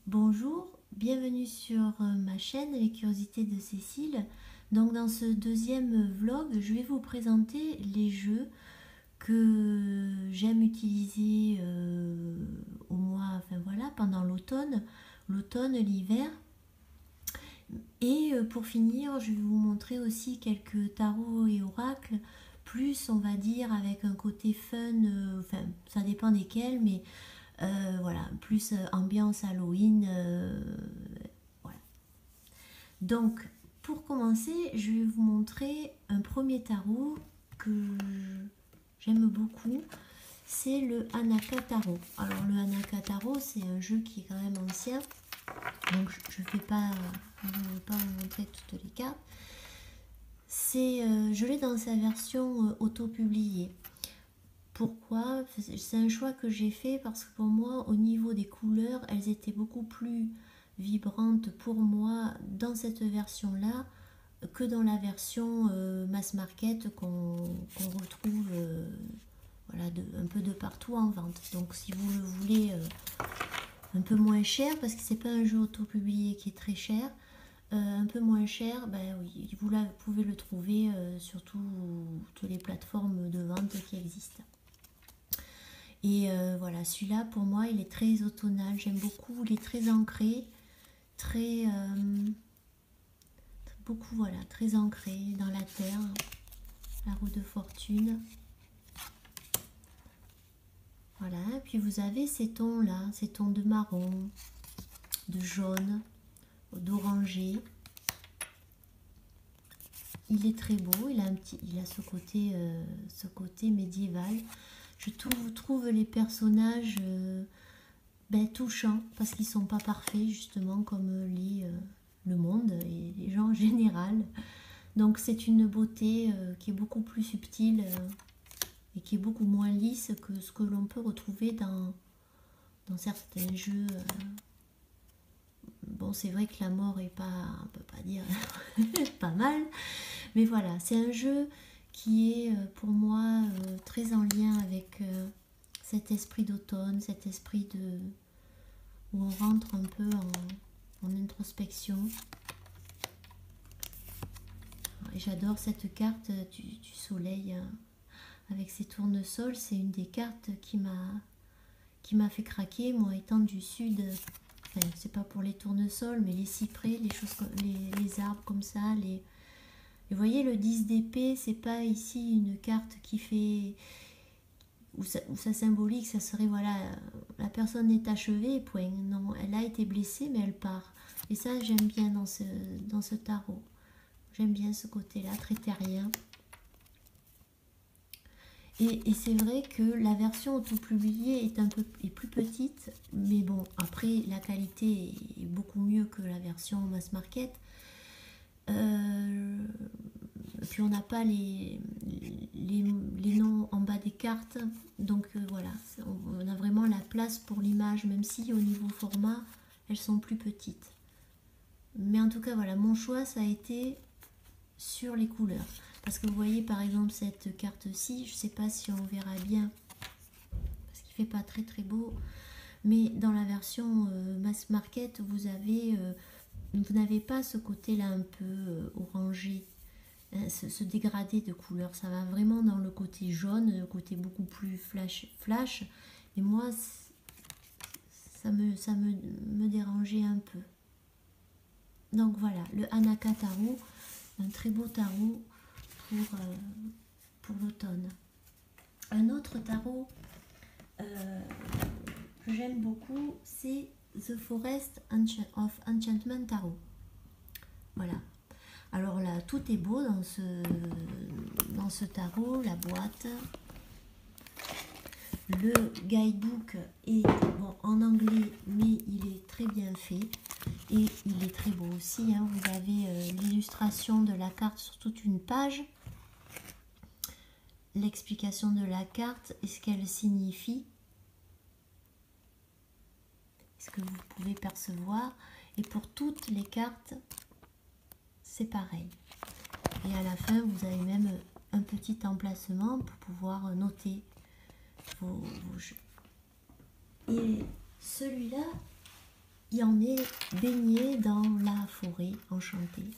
Bonjour, bienvenue sur ma chaîne Les Curiosités de Cécile. Donc dans ce deuxième vlog, je vais vous présenter les jeux que j'aime utiliser pendant l'automne, l'hiver. Et pour finir, je vais vous montrer aussi quelques tarots et oracles, plus on va dire avec un côté fun, ça dépend desquels, mais voilà, plus ambiance Halloween. Voilà. Donc, pour commencer, je vais vous montrer un premier tarot que j'aime beaucoup. C'est le Hanaka Tarot. Alors, le Hanaka Tarot, c'est un jeu qui est quand même ancien. Donc, je ne vais pas vous montrer toutes les cartes. Je l'ai dans sa version auto-publiée. Pourquoi? C'est un choix que j'ai fait parce que pour moi, au niveau des couleurs, elles étaient beaucoup plus vibrantes pour moi dans cette version-là que dans la version mass market qu'on retrouve un peu de partout en vente. Donc si vous le voulez un peu moins cher, parce que c'est pas un jeu auto-publié qui est très cher, un peu moins cher, ben oui, vous pouvez le trouver sur toutes les plateformes de vente qui existent. Et voilà, celui-là pour moi il est très automnal, j'aime beaucoup, il est très ancré, très ancré dans la terre, la roue de fortune. Voilà, puis vous avez ces tons là, ces tons de marron, de jaune, d'oranger. Il est très beau, il a ce côté médiéval. Je trouve les personnages touchants parce qu'ils sont pas parfaits, justement, comme le monde et les gens en général. Donc c'est une beauté qui est beaucoup plus subtile et qui est beaucoup moins lisse que ce que l'on peut retrouver dans certains jeux. Bon, c'est vrai que la mort est pas, on peut pas dire pas mal, mais voilà, c'est un jeu qui est pour moi très en lien avec cet esprit d'automne, cet esprit où on rentre un peu en introspection. Et j'adore cette carte du soleil avec ses tournesols. C'est une des cartes qui m'a fait craquer, moi étant du sud. Enfin, c'est pas pour les tournesols, mais les cyprès, les arbres comme ça. Et vous voyez, le 10 d'épée, c'est pas ici une carte qui fait où ça symbolique, ça serait voilà, la personne est achevée, point. Non, elle a été blessée, mais elle part. Et ça, j'aime bien dans ce tarot. J'aime bien ce côté-là, très terrien. Et c'est vrai que la version auto-publiée est plus petite, mais bon, après la qualité est beaucoup mieux que la version mass market. Puis on n'a pas les noms en bas des cartes, donc voilà, on a vraiment la place pour l'image, même si au niveau format, elles sont plus petites. Mais en tout cas, voilà, mon choix, ça a été sur les couleurs. Parce que vous voyez par exemple cette carte-ci, je ne sais pas si on verra bien, parce qu'il ne fait pas très très beau, mais dans la version mass market, vous n'avez pas ce côté-là un peu orangé, hein, ce dégradé de couleurs. Ça va vraiment dans le côté jaune, le côté beaucoup plus flash. Et moi, ça me dérangeait un peu. Donc voilà, le Hanaka Tarot, un très beau tarot pour l'automne. Un autre tarot que j'aime beaucoup, c'est The Forest of Enchantment Tarot. Voilà. Alors là, tout est beau dans ce tarot, la boîte. Le guidebook est en anglais, mais il est très bien fait. Et il est très beau aussi, hein. Vous avez l'illustration de la carte sur toute une page, l'explication de la carte et ce qu'elle signifie, ce que vous pouvez percevoir. Et pour toutes les cartes, c'est pareil. Et à la fin, vous avez même un petit emplacement pour pouvoir noter vos jeux. Et celui-là, et on est baigné dans la forêt enchantée.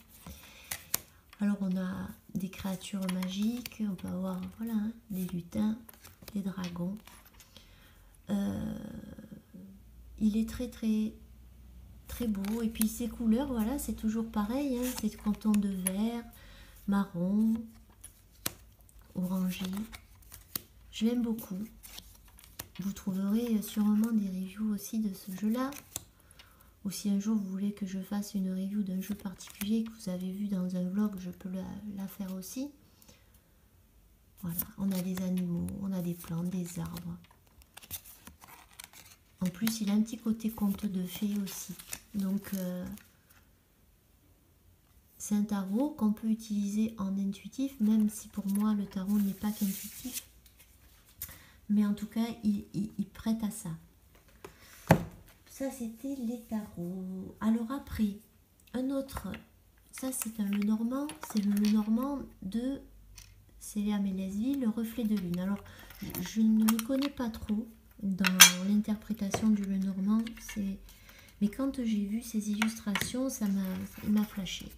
Alors on a des créatures magiques, on peut avoir voilà, hein, des lutins, des dragons. Il est très très très beau. Et puis ces couleurs, voilà, c'est toujours pareil. Hein, c'est canton de vert, marron, orangé. Je l'aime beaucoup. Vous trouverez sûrement des reviews aussi de ce jeu-là. Ou si un jour vous voulez que je fasse une review d'un jeu particulier que vous avez vu dans un vlog, je peux la faire aussi. Voilà, on a des animaux, on a des plantes, des arbres. En plus, il a un petit côté conte de fées aussi. Donc, c'est un tarot qu'on peut utiliser en intuitif, même si pour moi, le tarot n'est pas qu'intuitif. Mais en tout cas, il prête à ça. Ça, c'était les tarots. Alors après, un autre, ça c'est un Lenormand, c'est le Lenormand de Célia Mélesville, le reflet de lune. Alors, je ne m'y connais pas trop dans l'interprétation du Lenormand, mais quand j'ai vu ces illustrations, ça m'a flashé.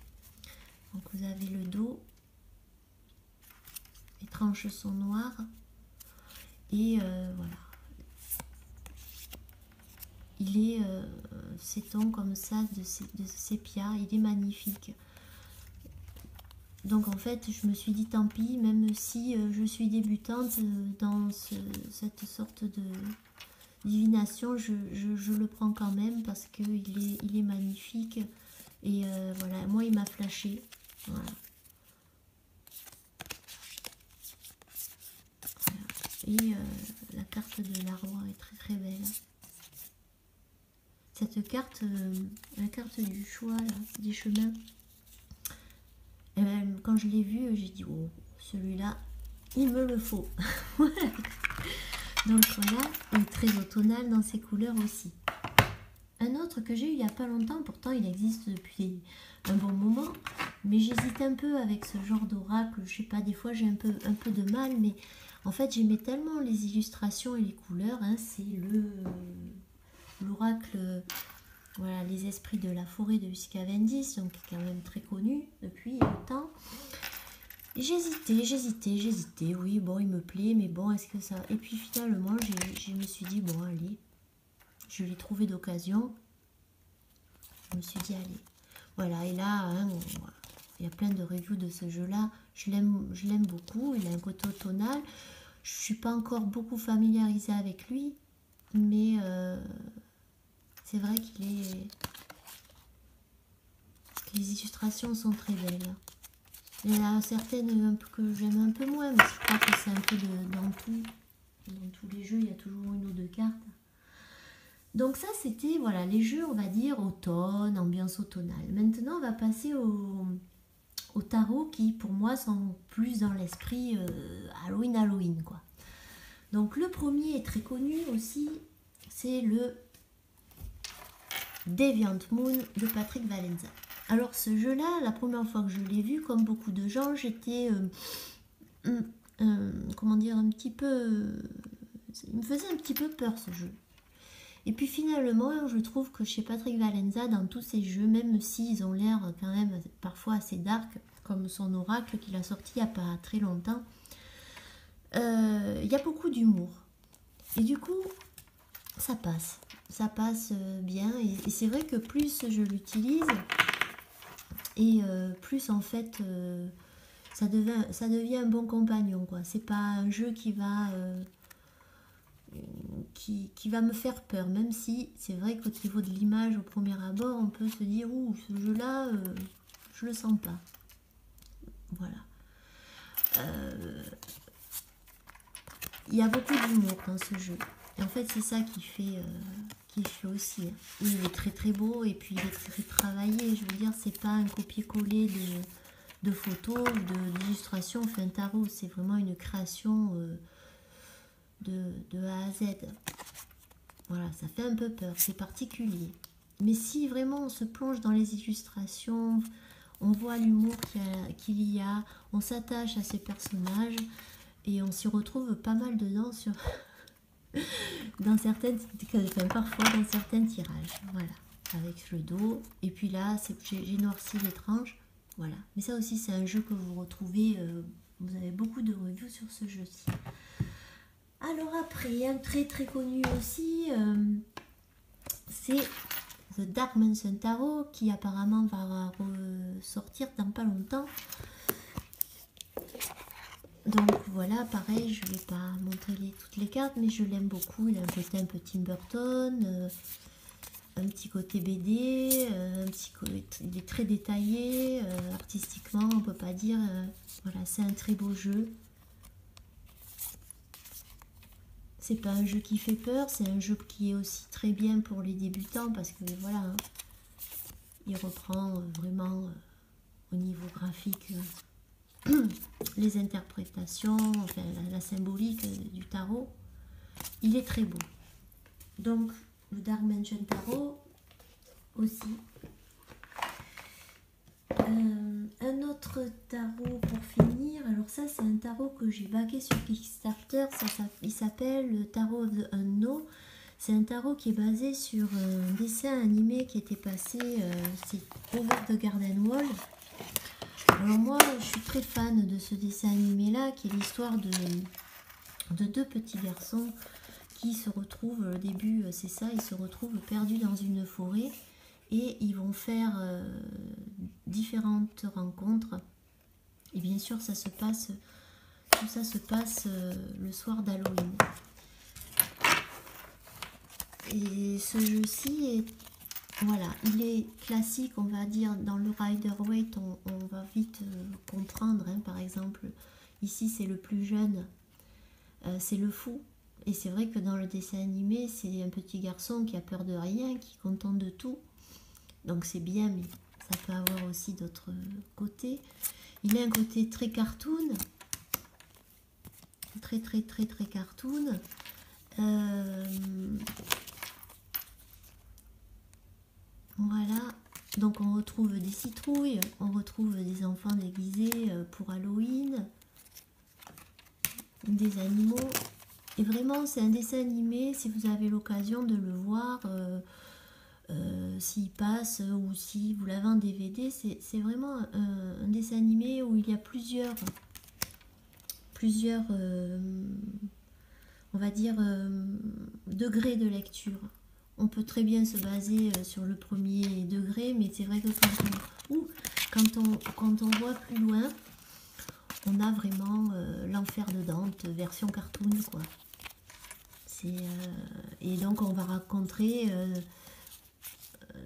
Donc vous avez le dos, les tranches sont noires, et voilà. Il est ces tons comme ça de sépia, il est magnifique. Donc en fait, je me suis dit tant pis, même si je suis débutante dans cette sorte de divination, je le prends quand même parce qu'il est magnifique. Et voilà, moi il m'a flashé. Voilà. Et la carte de la roi est très très belle. Cette carte, la carte du choix, là, des chemins, et ben, quand je l'ai vue, j'ai dit, oh, celui-là, il me le faut. Voilà. Donc voilà, il est très automnal dans ses couleurs aussi. Un autre que j'ai eu il n'y a pas longtemps, pourtant il existe depuis un bon moment, mais j'hésite un peu avec ce genre d'oracle, je sais pas, des fois j'ai un peu de mal, mais en fait j'aimais tellement les illustrations et les couleurs, hein, c'est l'oracle, voilà, les esprits de la forêt de Cavendish, donc qui est quand même très connu depuis longtemps. J'hésitais, oui, bon, il me plaît, mais bon, est-ce que ça... Et puis finalement, je me suis dit, bon, allez, je l'ai trouvé d'occasion. Je me suis dit, allez, voilà, et là, hein, voilà, il y a plein de reviews de ce jeu-là, je l'aime beaucoup, il a un côté automnal. Je ne suis pas encore beaucoup familiarisée avec lui, mais c'est vrai que les illustrations sont très belles. Il y en a certaines que j'aime un peu moins, mais je crois que c'est un peu dans tout. Dans tous les jeux, il y a toujours une ou deux cartes. Donc ça, c'était voilà les jeux, on va dire, automne, ambiance automnale. Maintenant, on va passer au tarot qui, pour moi, sont plus dans l'esprit Halloween, quoi. Donc le premier est très connu aussi, c'est le Deviant Moon de Patrick Valenza. Alors ce jeu-là, la première fois que je l'ai vu, comme beaucoup de gens, j'étais, comment dire, un petit peu... il me faisait un petit peu peur ce jeu. Et puis finalement, je trouve que chez Patrick Valenza, dans tous ses jeux, même s'ils ont l'air quand même parfois assez dark, comme son oracle qu'il a sorti il n'y a pas très longtemps, il y a beaucoup d'humour. Et du coup, ça passe bien. Et c'est vrai que plus je l'utilise, et plus en fait ça devient un bon compagnon, quoi. C'est pas un jeu qui va me faire peur, même si c'est vrai qu'au niveau de l'image au premier abord on peut se dire ouh, ce jeu là je le sens pas, voilà. Il y a beaucoup d'humour dans ce jeu et en fait c'est ça qui fait aussi, hein. Il est très très beau et puis il est très travaillé, je veux dire, c'est pas un copier-coller de photos ou d'illustrations fait un tarot, c'est vraiment une création de A à Z. Voilà, ça fait un peu peur, c'est particulier, mais si vraiment on se plonge dans les illustrations, on voit l'humour qu'il y a, on s'attache à ces personnages et on s'y retrouve pas mal dedans dans certaines, enfin, parfois dans certains tirages. Voilà. avec le dos. Et puis là, j'ai noirci l'étrange. Voilà. Mais ça aussi, c'est un jeu que vous retrouvez. Vous avez beaucoup de reviews sur ce jeu-ci. Alors après, un très très connu aussi, c'est The Dark Mansion Tarot, qui apparemment va ressortir dans pas longtemps. Donc voilà, pareil, je ne vais pas montrer toutes les cartes, mais je l'aime beaucoup. Il a un côté un peu Tim Burton, un petit côté BD, il est très détaillé, artistiquement, on peut pas dire. Voilà, c'est un très beau jeu. C'est pas un jeu qui fait peur, c'est un jeu qui est aussi très bien pour les débutants parce que voilà, hein, il reprend vraiment au niveau graphique les interprétations, enfin la symbolique du tarot. Il est très beau. Donc le Dark Mansion Tarot aussi. Un autre tarot pour finir. Alors ça c'est un tarot que j'ai backé sur Kickstarter. Il s'appelle le Tarot of the Unknown. C'est un tarot qui est basé sur un dessin animé qui était passé, c'est Over the Garden Wall. Alors moi je suis très fan de ce dessin animé là, qui est l'histoire de deux petits garçons qui se retrouvent, au début c'est ça, ils se retrouvent perdus dans une forêt et ils vont faire différentes rencontres. Et bien sûr tout ça se passe le soir d'Halloween. Et ce jeu-ci est, voilà, il est classique, on va dire, dans le Rider-Waite, on va vite comprendre, hein, par exemple, ici c'est le plus jeune, c'est le fou. Et c'est vrai que dans le dessin animé, c'est un petit garçon qui a peur de rien, qui est content de tout. Donc c'est bien, mais ça peut avoir aussi d'autres côtés. Il a un côté très cartoon. Très cartoon. Voilà. Donc on retrouve des citrouilles, on retrouve des enfants déguisés pour Halloween, des animaux. Et vraiment, c'est un dessin animé, si vous avez l'occasion de le voir, s'il passe ou si vous l'avez en DVD, c'est vraiment un dessin animé où il y a plusieurs on va dire, degrés de lecture. On peut très bien se baser sur le premier degré, mais c'est vrai que quand on voit plus loin, on a vraiment l'enfer de Dante, version cartoon, quoi. Et donc on va rencontrer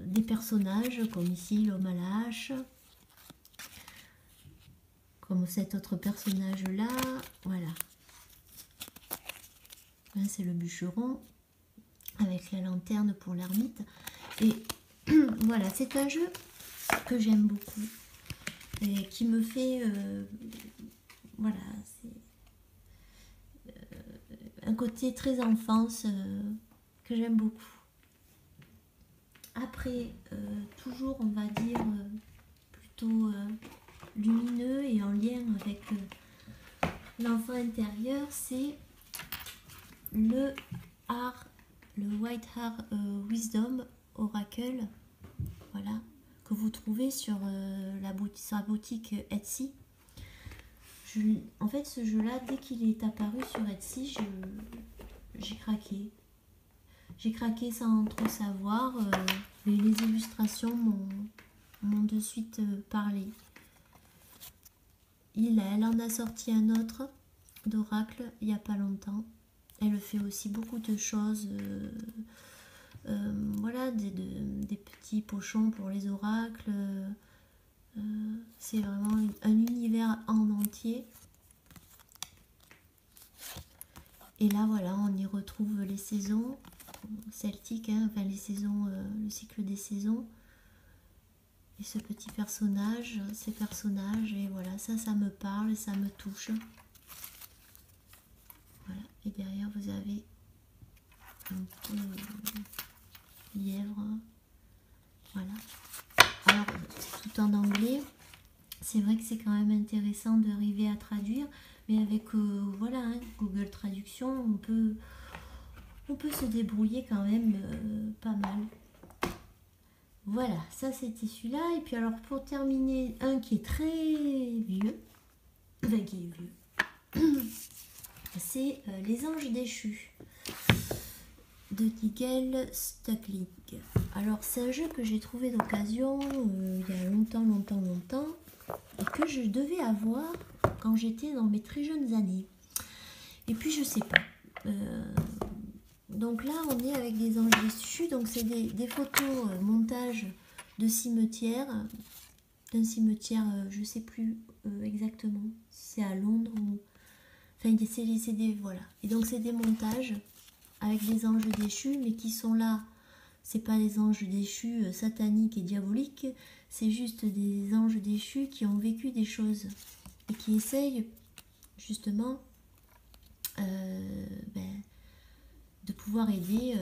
des personnages comme ici l'homme à la hache, comme cet autre personnage là, voilà. Là c'est le bûcheron avec la lanterne pour l'ermite. Et voilà, c'est un jeu que j'aime beaucoup et qui me fait voilà, c'est un côté très enfance que j'aime beaucoup. Après, toujours on va dire plutôt lumineux et en lien avec l'enfant intérieur, c'est le White Heart Wisdom Oracle, voilà, que vous trouvez sur sa boutique Etsy. En fait, ce jeu-là, dès qu'il est apparu sur Etsy, j'ai craqué. J'ai craqué sans trop savoir. Les illustrations m'ont de suite parlé. Elle en a sorti un autre d'oracle il n'y a pas longtemps. Elle fait aussi beaucoup de choses. Voilà, des petits pochons pour les oracles. C'est vraiment un univers en entier. Et là, voilà, on y retrouve les saisons celtiques, hein, enfin les saisons, le cycle des saisons. Et ce petit personnage, ces personnages, et voilà, ça me parle, ça me touche. Voilà, et derrière vous avez un petit lièvre. Voilà. Alors, c'est tout en anglais. C'est vrai que c'est quand même intéressant d'arriver à traduire, mais avec voilà, hein, Google Traduction, on peut se débrouiller quand même pas mal. Voilà, ça c'était celui-là. Et puis alors pour terminer, un qui est très vieux, enfin qui est vieux, c'est Les Anges Déchus de Nigel Stuckling. Alors c'est un jeu que j'ai trouvé d'occasion il y a longtemps et que je devais avoir quand j'étais dans mes très jeunes années. Et puis je sais pas. Donc là on est avec des anges déchus, donc c'est des photos montage de cimetière, d'un cimetière, je sais plus exactement si c'est à Londres ou... Enfin c'est des... Voilà. Et donc c'est des montages avec des anges déchus, mais qui sont là. C'est pas des anges déchus sataniques et diaboliques, c'est juste des anges déchus qui ont vécu des choses et qui essayent justement de pouvoir aider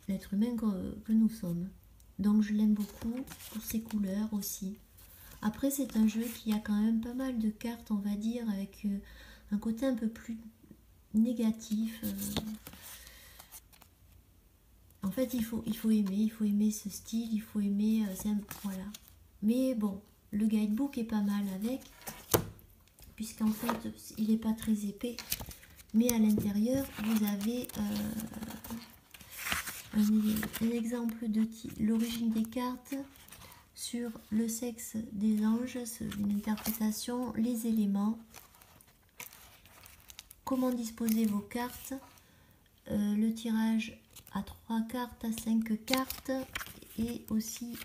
l'être humain que nous sommes. Donc je l'aime beaucoup pour ses couleurs aussi. Après c'est un jeu qui a quand même pas mal de cartes, on va dire, avec un côté un peu plus négatif. En fait il faut aimer ce style, il faut aimer, voilà. Mais bon, le guidebook est pas mal avec, puisqu'en fait il n'est pas très épais. Mais à l'intérieur, vous avez un exemple de l'origine des cartes, sur le sexe des anges, une interprétation, les éléments, comment disposer vos cartes, le tirage à 3 cartes, à 5 cartes, et aussi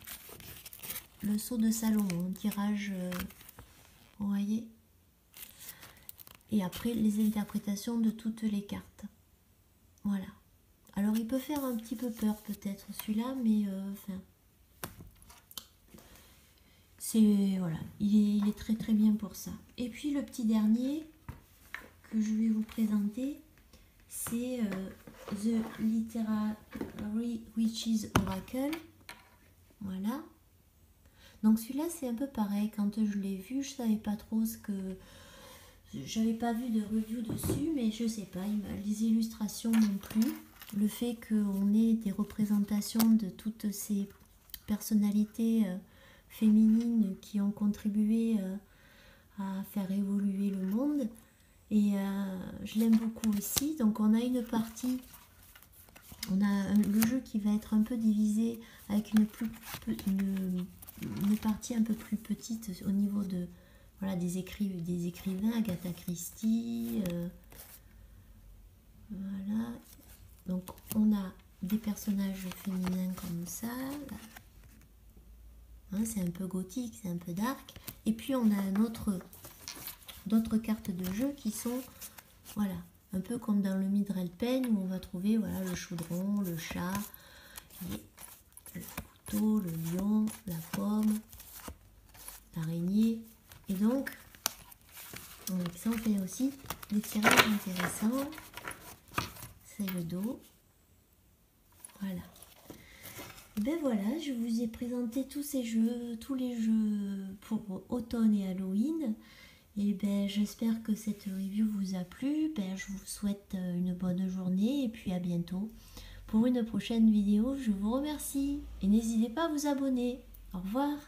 le sceau de Salomon, un tirage, vous voyez. Et après, les interprétations de toutes les cartes. Voilà. Alors, il peut faire un petit peu peur, peut-être, celui-là, mais enfin... c'est... Voilà. Il est très très bien pour ça. Et puis, le petit dernier que je vais vous présenter, c'est The Literary Witches Oracle. Voilà. Donc, celui-là, c'est un peu pareil. Quand je l'ai vu, je savais pas trop ce que... J'avais pas vu de review dessus, mais je sais pas, les illustrations non plus. Le fait qu'on ait des représentations de toutes ces personnalités féminines qui ont contribué à faire évoluer le monde. Et je l'aime beaucoup aussi. Donc on a une partie, on a le jeu qui va être un peu divisé avec une partie un peu plus petite au niveau de... Voilà, des écrivains, Agatha Christie, voilà. Donc on a des personnages féminins comme ça, hein, c'est un peu gothique, c'est un peu dark. Et puis on a d'autres cartes de jeu qui sont, voilà, un peu comme dans le Midrell Pen, où on va trouver, voilà, le chaudron, le chat, le couteau, le lion, la pomme, l'araignée. Et donc, ça on fait aussi des tirages intéressants. C'est le dos. Voilà. Et ben voilà, je vous ai présenté tous ces jeux, tous les jeux pour automne et Halloween. Et ben j'espère que cette review vous a plu. Ben, je vous souhaite une bonne journée et puis à bientôt pour une prochaine vidéo. Je vous remercie et n'hésitez pas à vous abonner. Au revoir.